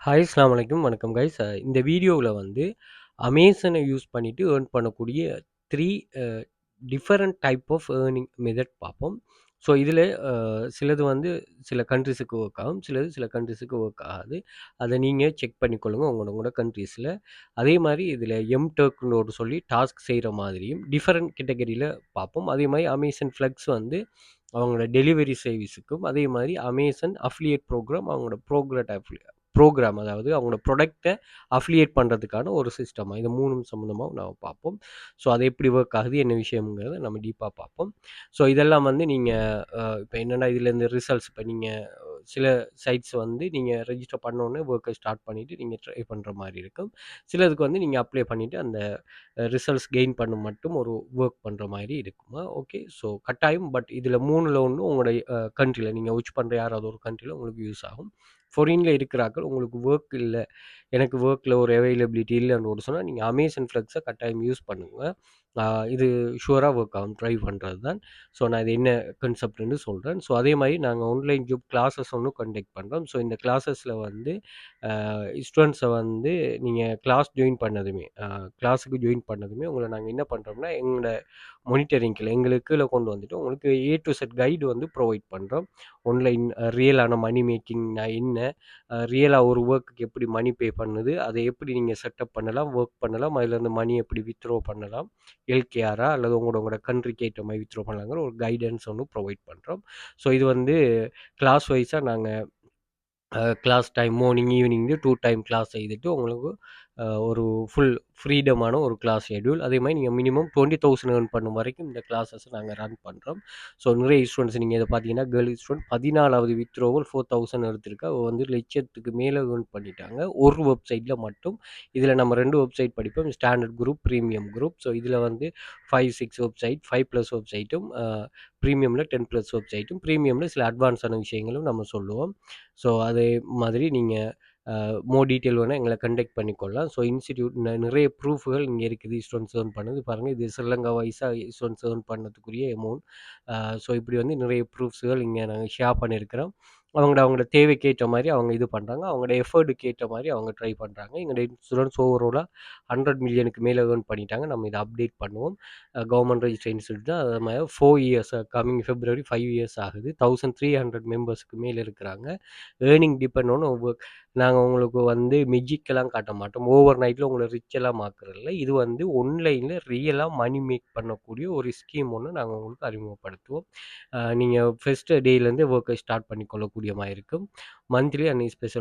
Hi அஸ்ஸலாமு அலைக்கும். வணக்கம் கைஸ். இந்த வீடியோவுல வந்து அமேசான யூஸ் பண்ணிட்டு ஏர்ன் பண்ணக்கூடிய 3 அ different type of earning method பார்ப்போம். ஸோ இதில சிலது வந்து சில கண்ட்ரீஸுக்கு ஒர்க் ஆகும். சிலது சில கண்ட்ரீஸுக்கு ஒர்க் ஆகாது. அத நீங்க செக் பண்ணிக்கொள்ளுங்க உங்களோட கண்ட்ரீஸ்ல. அதே மாரி இதில எம்டர்க்ன்னு ஒரு சொல்லி டாஸ்க் செய்ற மாதிரியும் டிஃபரண்ட் கேட்டகரியில பார்ப்போம். அதே மாரி அமேசான் ஃப்ளெக்ஸ் வந்து அவங்களோட டெலிவரி சர்வீஸுக்கும், அதே மாரி அமேசான் அஃபிலியேட் ப்ரோகிராம் அவங்களோட ப்ரோகிராம் அதாவது அவங்களோட ப்ராடக்ட்ட அஃபிலியேட் பண்றதுக்கான ஒரு சிஸ்டம். இது 3ம் சம்மந்தமா நாம பார்ப்போம். ஸோ அது எப்படி ஒர்க் ஆகுது, என்ன விஷயம்ங்கிறத நம்ம டீப்பா பார்ப்போம். ஸோ இதெல்லாம் வந்து நீங்க இப்ப என்னன்னா இதுல இந்த ரிசல்ட்ஸ் இப்ப நீங்க சில சைட்ஸ் வந்து நீங்க ரெஜிஸ்டர் பண்ண உடனே வொர்க்க ஸ்டார்ட் பண்ணிட்டு நீங்க ட்ரை பண்ற மாரி இருக்கும். சிலதுக்கு வந்து நீங்க அப்ளை பண்ணிட்டு அந்த ரிசல்ட்ஸ் கெயின் பண்ண மட்டும் ஒரு வொர்க் பண்ற மாரி இருக்குமா. ஓகே. ஸோ கட்டாயம். பட் இதுல 3ல ஒண்ணு உங்களுடைய கண்ட்ரில நீங்க வொர்க் பண்ற யாராவது ஒரு கண்ட்ரில உங்களுக்கு யூஸ் ஆகும். ஃபாரின்ல இருக்கிறார்கள் உங்களுக்கு வொர்க் இல்ல, எனக்கு வொர்க்ல ஒரு அவைலபிலிட்டி இல்லன்னு சொன்னா நீங்க அமேசான் ஃப்ளெக்ஸ கட்டாயம் யூஸ் பண்ணுங்க. இது ஷூரா ஒர்க் ஆகும். ட்ரை பண்றது தான். ஸோ நான் இது என்ன கான்செப்ட்ன்னு சொல்றேன். ஸோ அதே மாரி நாங்க ஆன்லைன் ஜாப் கிளாஸஸ் ஒண்ணு கண்டக்ட் பண்றோம். ஸோ இந்த கிளாஸஸ்ல வந்து ஸ்டூடண்ட்ஸ வந்து நீங்க கிளாஸுக்கு ஜாயின் பண்ணதுமே உங்கள நாங்க என்ன பண்றோம்னா, எங்களோட மானிட்டரிங்ல எங்களுக்கு கீழ கொண்டு வந்துட்டு உங்களுக்கு ஏ டூ இசட் கைடு வந்து ப்ரொவைட் பண்றோம். ஆன்லைன் ரியலான மணி மேக்கிங்னா என்ன? ரியலா ஒரு வொர்க்குக்கு எப்படி மணி பே பண்ணுது? அத எப்படி நீங்க செட்டப் பண்ணலாம், வொர்க் பண்ணலாம். அதுலேருந்து மணி எப்படி வித்ட்ரா பண்ணலாம்? எல்கேஆரா அல்லது உங்களோட கண்ட்ரிக்கு ஏற்ற மாரி வித்ட்ரா பண்ணலாங்கிற ஒரு கைடன்ஸ் ஒண்ணு ப்ரொவைட் பண்றோம். ஸோ இது வந்து கிளாஸ் வைஸா நாங்க class time morning, evening 2 time class செய்துட்டு உங்களுக்கு ஒரு ஃபுல் ஃப்ரீடமான ஒரு கிளாஸ் ஷெட்யூல். அதே மாரி நீங்க மினிமம் 20,000 ஏர்ன் பண்ணும் வரைக்கும் இந்த கிளாஸஸ் நாங்க ரன் பண்றோம். ஸோ நிறைய ஸ்டூடண்ட்ஸ் நீங்க இத பார்த்தீங்கன்னா, கேர்ள் ஸ்டூடண்ட் 14வது வித்ட்ராவல் 4,000 எடுத்திருக்கா. அவ வந்து லட்சத்துக்கு மேல ஏர்ன் பண்ணிட்டாங்க. ஒரு வெப்சைட்ல மட்டும். இதில நம்ம 2 வெப்சைட் படிப்போம். Standard group, premium group. So இதில வந்து 5, 6 வெப்சைட், 5+ வெப்சைட்டும் பிரீமியம்ல 10+ வெப்சைட்டும், பிரீமியம்ல சில அட்வான்ஸான விஷயங்களும் நம்ம சொல்லுவோம். ஸோ அதே மாதிரி நீங்க மோர் டீட்டெயில் வேணா எங்கள கான்டாக்ட் பண்ணிக்கொள்ளலாம். ஸோ இன்ஸ்டிடியூட் நிறைய ப்ரூஃப்கள் இங்க இருக்குது. ஸ்டூடண்ட்ஸ் ஏர்ன் பண்ணது பாருங்க. இது ஸ்ரீலங்கா வைஸா ஸ்டூடண்ட்ஸ் ஏர்ன் பண்ணதுக்குரிய அமௌண்ட். ஸோ இப்படி வந்து நிறைய ப்ரூஃப்ஸ்கள் இங்க நாங்க ஷேர் பண்ணியிருக்கிறோம். அவங்களோட தேவைக்கு ஏற்ற மாரி அவங்க இது பண்றாங்க. அவங்களோட எஃபோர்ட்க்கு ஏற்ற மாரி அவங்க ட்ரை பண்றாங்க. எங்களுடைய ஸ்டூடண்ட்ஸ் ஓவராலா 100 மில்லியனுக்கு மேல ஏர்ன் பண்ணிட்டாங்க. நம்ம இத அப்டேட் பண்ணுவோம். கவர்ன்மெண்ட் ரெஜிஸ்டர்ட் இன்ஸ்டிடியூட் தான். அது மாரி 4 இயர்ஸ் கம்மிங் பிப்ரவரி 5 இயர்ஸ் ஆகுது. 1300 மெம்பர்ஸ்க்கு மேல இருக்கிறாங்க. Earning depend on work. நாங்க உங்களுக்கு வந்து மேஜிக்லாம் காட்ட மாட்டோம். ஓவர் நைட்ல உங்கள ரிச் எல்லாம் ஆக்குறதில்ல. இது வந்து ஆன்லைன்ல ரியலா மணி மேக் பண்ணக்கூடிய ஒரு ஸ்கீம் ஒண்ணு நாங்க உங்களுக்கு அறிமுகப்படுத்துவோம். நீங்க ஃபர்ஸ்ட் டேலேருந்து வொர்க்க ஸ்டார்ட் பண்ணிக்கொள்ளக்கூடிய மாரி இருக்கும். Monthly and special